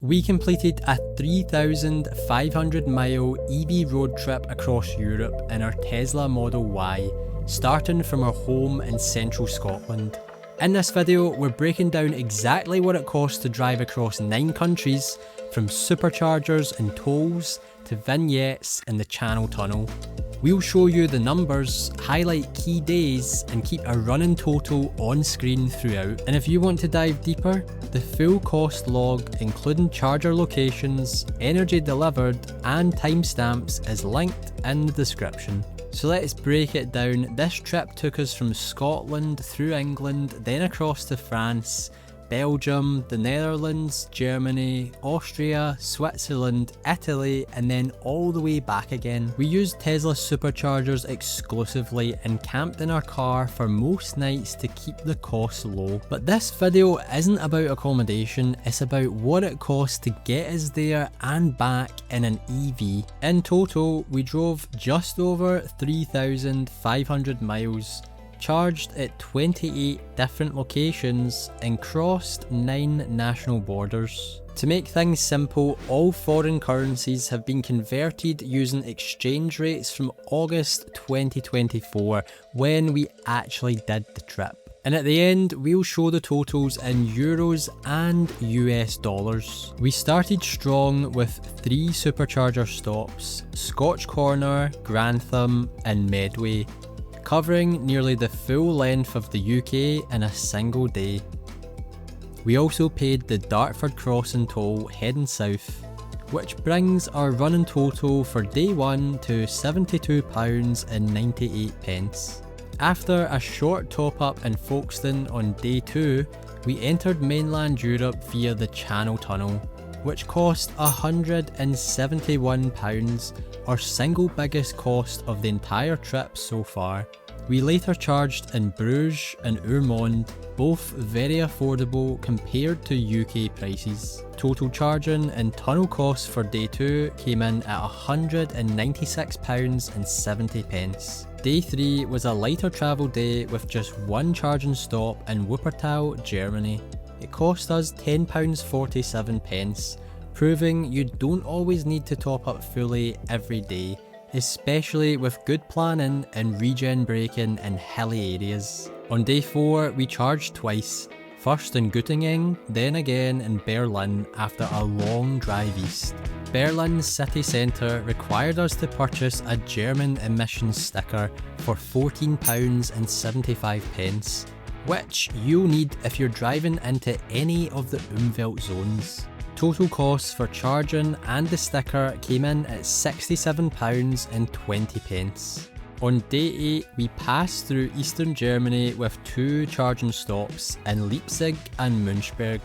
We completed a 3,500 mile EV road trip across Europe in our Tesla Model Y, starting from our home in central Scotland. In this video, we're breaking down exactly what it costs to drive across 9 countries, from superchargers and tolls to vignettes in the Channel Tunnel. We'll show you the numbers, highlight key days, and keep a running total on screen throughout. And if you want to dive deeper, the full cost log, including charger locations, energy delivered, and timestamps is linked in the description. So let's break it down. This trip took us from Scotland through England, then across to France, Belgium, the Netherlands, Germany, Austria, Switzerland, Italy, and then all the way back again. We used Tesla superchargers exclusively and camped in our car for most nights to keep the costs low. But this video isn't about accommodation, it's about what it costs to get us there and back in an EV. In total, we drove just over 3,500 miles, charged at 28 different locations, and crossed 9 national borders. To make things simple, all foreign currencies have been converted using exchange rates from August 2024, when we actually did the trip. And at the end, we'll show the totals in euros and US dollars. We started strong with 3 supercharger stops: Scotch Corner, Grantham, and Medway, covering nearly the full length of the UK in a single day. We also paid the Dartford Crossing toll heading south, which brings our running total for day 1 to £72.98. After a short top up in Folkestone on day 2, we entered mainland Europe via the Channel Tunnel, which cost £171, our single biggest cost of the entire trip so far. We later charged in Bruges and Urmond, both very affordable compared to UK prices. Total charging and tunnel costs for day 2 came in at £196.70. Day 3 was a lighter travel day with just 1 charging stop in Wuppertal, Germany. It cost us £10.47, proving you don't always need to top up fully every day, especially with good planning and regen braking in hilly areas. On day 4, we charged twice, first in Göttingen, then again in Berlin after a long drive east. Berlin's city centre required us to purchase a German emissions sticker for £14.75, which you'll need if you're driving into any of the Umwelt zones. Total costs for charging and the sticker came in at £67.20. On day 8, we passed through eastern Germany with 2 charging stops in Leipzig and Münchberg.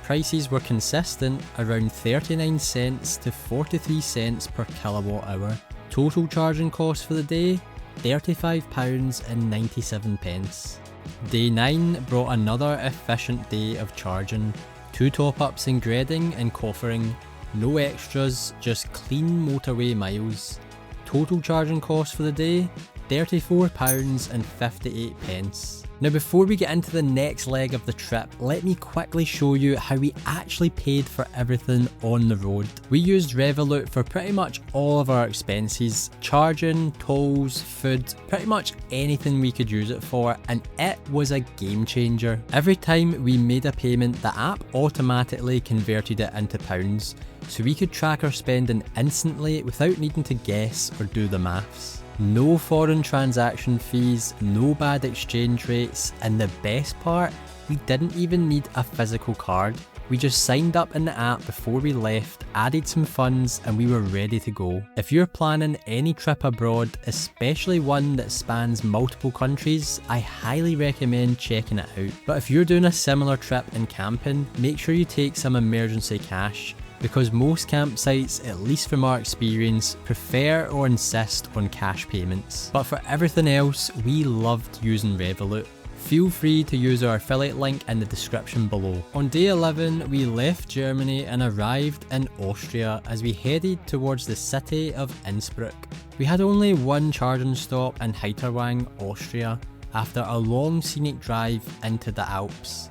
Prices were consistent, around 39 cents to 43 cents per kilowatt hour. Total charging costs for the day, £35.97. Day 9 brought another efficient day of charging. 2 top-ups in Greding and Koffering, no extras, just clean motorway miles. Total charging costs for the day, £34.58. Now before we get into the next leg of the trip, let me quickly show you how we actually paid for everything on the road. We used Revolut for pretty much all of our expenses: charging, tolls, food, pretty much anything we could use it for, and it was a game changer. Every time we made a payment, the app automatically converted it into pounds, so we could track our spending instantly without needing to guess or do the maths. No foreign transaction fees, no bad exchange rates, and the best part, we didn't even need a physical card. We just signed up in the app before we left, added some funds, and we were ready to go. If you're planning any trip abroad, especially one that spans multiple countries, I highly recommend checking it out. But if you're doing a similar trip and camping, make sure you take some emergency cash, because most campsites, at least from our experience, prefer or insist on cash payments. But for everything else, we loved using Revolut. Feel free to use our affiliate link in the description below. On day 11, we left Germany and arrived in Austria as we headed towards the city of Innsbruck. We had only 1 charging stop in Heiterwang, Austria, after a long scenic drive into the Alps.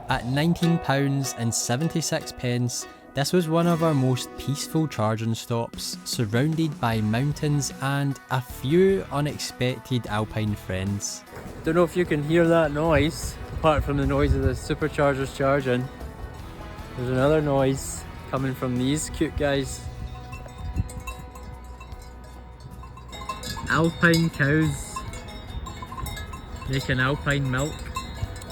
At £19.76, This was one of our most peaceful charging stops, surrounded by mountains and a few unexpected alpine friends. Don't know if you can hear that noise, apart from the noise of the superchargers charging. There's another noise coming from these cute guys. Alpine cows making alpine milk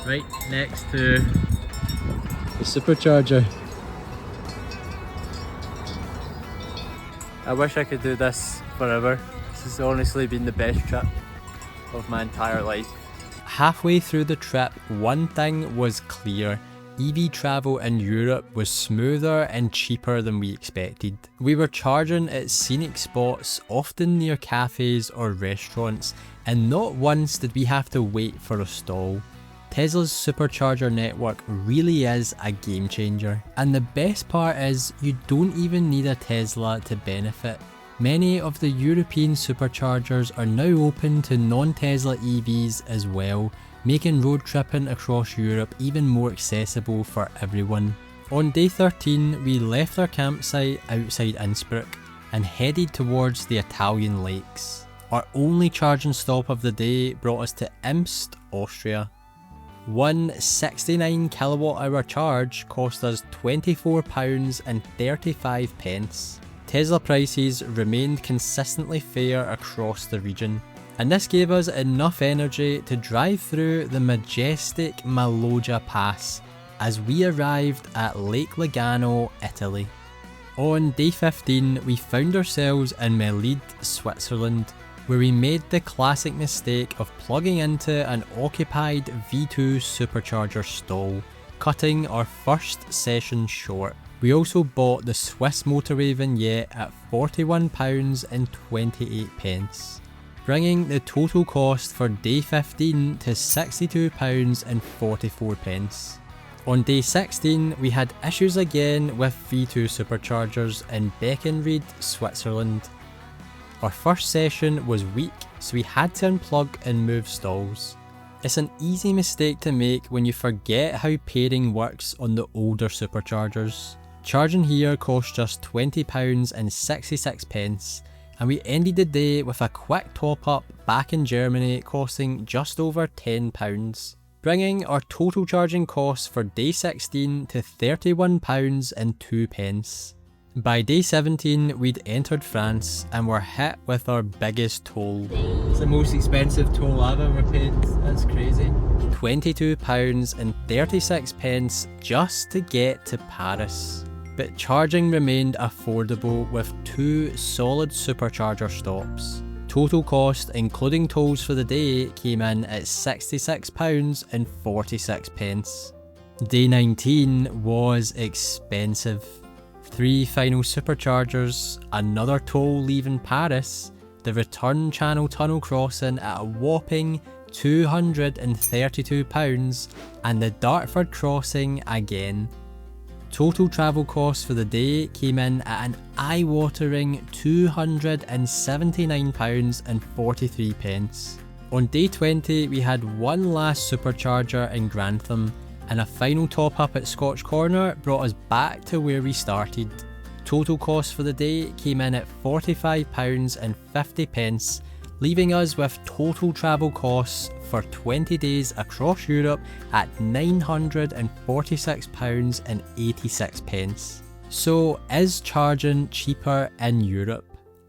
right next to the supercharger. I wish I could do this forever. This has honestly been the best trip of my entire life. Halfway through the trip, one thing was clear. EV travel in Europe was smoother and cheaper than we expected. We were charging at scenic spots, often near cafes or restaurants, and not once did we have to wait for a stall. Tesla's supercharger network really is a game changer. And the best part is, you don't even need a Tesla to benefit. Many of the European superchargers are now open to non-Tesla EVs as well, making road tripping across Europe even more accessible for everyone. On day 13, we left our campsite outside Innsbruck and headed towards the Italian lakes. Our only charging stop of the day brought us to Imst, Austria. One 69 kilowatt hour charge cost us £24.35. Tesla prices remained consistently fair across the region, and this gave us enough energy to drive through the majestic Maloja Pass as we arrived at Lake Lugano, Italy. On day 15, we found ourselves in Melide, Switzerland, where we made the classic mistake of plugging into an occupied V2 supercharger stall, cutting our first session short. We also bought the Swiss motorway vignette at £41.28, bringing the total cost for day 15 to £62.44. On day 16, we had issues again with V2 superchargers in Beckenried, Switzerland. Our first session was weak, so we had to unplug and move stalls. It's an easy mistake to make when you forget how pairing works on the older superchargers. Charging here cost just £20.66, and we ended the day with a quick top up back in Germany costing just over £10, bringing our total charging costs for day 16 to £31.02. By day 17, we'd entered France and were hit with our biggest toll. It's the most expensive toll I've ever paid. That's crazy. £22.36 just to get to Paris. But charging remained affordable with 2 solid supercharger stops. Total cost, including tolls for the day, came in at £66.46. Day 19 was expensive. 3 final superchargers, another toll leaving Paris, the return Channel Tunnel crossing at a whopping £232, and the Dartford crossing again. Total travel costs for the day came in at an eye-watering £279.43. On day 20, we had one last supercharger in Grantham, and a final top up at Scotch Corner brought us back to where we started. Total cost for the day came in at £45.50, leaving us with total travel costs for 20 days across Europe at £946.86. So is charging cheaper in Europe?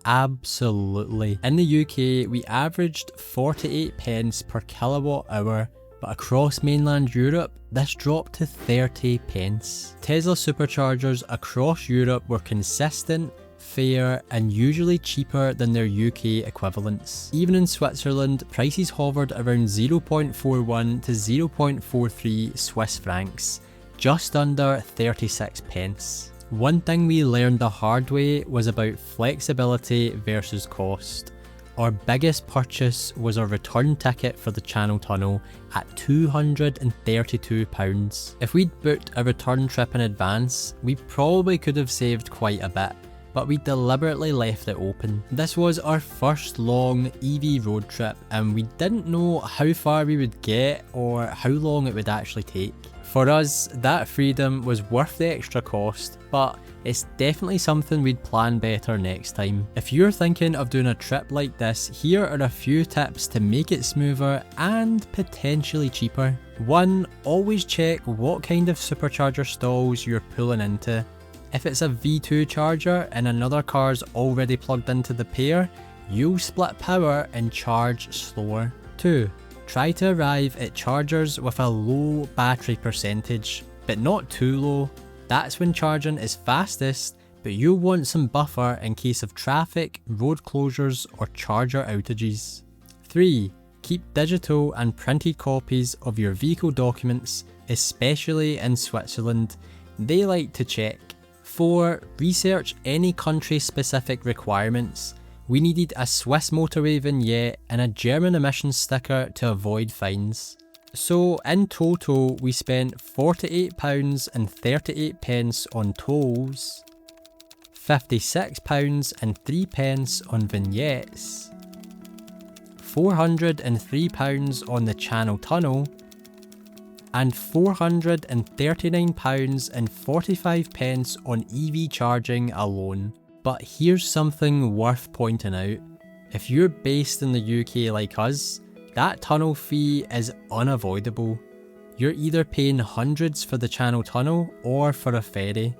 Absolutely. In the UK, we averaged 48 pence per kilowatt hour, but across mainland Europe, this dropped to 30 pence. Tesla superchargers across Europe were consistent, fair, and usually cheaper than their UK equivalents. Even in Switzerland, prices hovered around 0.41 to 0.43 Swiss francs, just under 36 pence. One thing we learned the hard way was about flexibility versus cost. Our biggest purchase was a return ticket for the Channel Tunnel at £232. If we'd booked a return trip in advance, we probably could have saved quite a bit, but we deliberately left it open. This was our first long EV road trip, and we didn't know how far we would get or how long it would actually take. For us, that freedom was worth the extra cost, but it's definitely something we'd plan better next time. If you're thinking of doing a trip like this, here are a few tips to make it smoother and potentially cheaper. 1. Always check what kind of supercharger stalls you're pulling into. If it's a V2 charger and another car's already plugged into the pair, you'll split power and charge slower. 2. Try to arrive at chargers with a low battery percentage, but not too low. That's when charging is fastest, but you'll want some buffer in case of traffic, road closures or charger outages. 3. Keep digital and printed copies of your vehicle documents, especially in Switzerland. They like to check. 4. Research any country specific requirements. We needed a Swiss motorway vignette and a German emissions sticker to avoid fines. So in total we spent £48.38 on tolls, £56.03 on vignettes, £403 on the Channel Tunnel, and £439.45 on EV charging alone. But here's something worth pointing out. If you're based in the UK like us, that tunnel fee is unavoidable. You're either paying hundreds for the Channel Tunnel or for a ferry.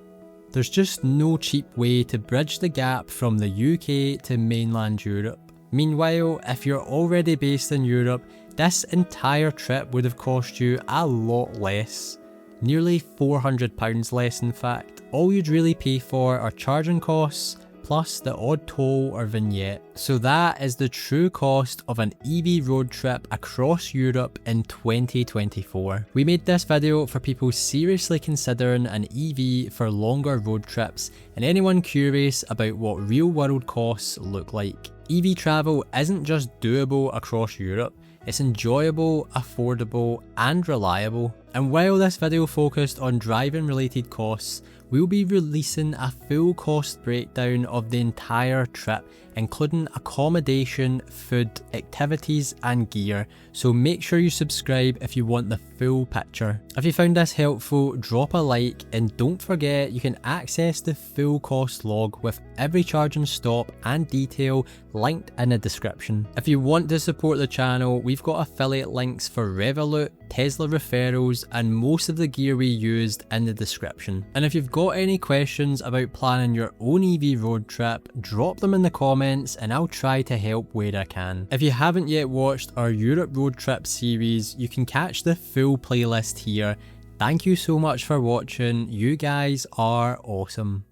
There's just no cheap way to bridge the gap from the UK to mainland Europe. Meanwhile, if you're already based in Europe, this entire trip would have cost you a lot less. Nearly £400 less in fact. All you'd really pay for are charging costs, plus the odd toll or vignette. So that is the true cost of an EV road trip across Europe in 2024. We made this video for people seriously considering an EV for longer road trips and anyone curious about what real world costs look like. EV travel isn't just doable across Europe, it's enjoyable, affordable and reliable. And while this video focused on driving related costs, we'll be releasing a full cost breakdown of the entire trip, including accommodation, food, activities and gear, so make sure you subscribe if you want the full picture. If you found this helpful, drop a like and don't forget you can access the full cost log with every charging stop and detail linked in the description. If you want to support the channel, we've got affiliate links for Revolut, Tesla referrals and most of the gear we used in the description. And if you've got any questions about planning your own EV road trip, drop them in the comments and I'll try to help where I can. If you haven't yet watched our Europe road trip series, you can catch the full playlist here. Thank you so much for watching, you guys are awesome.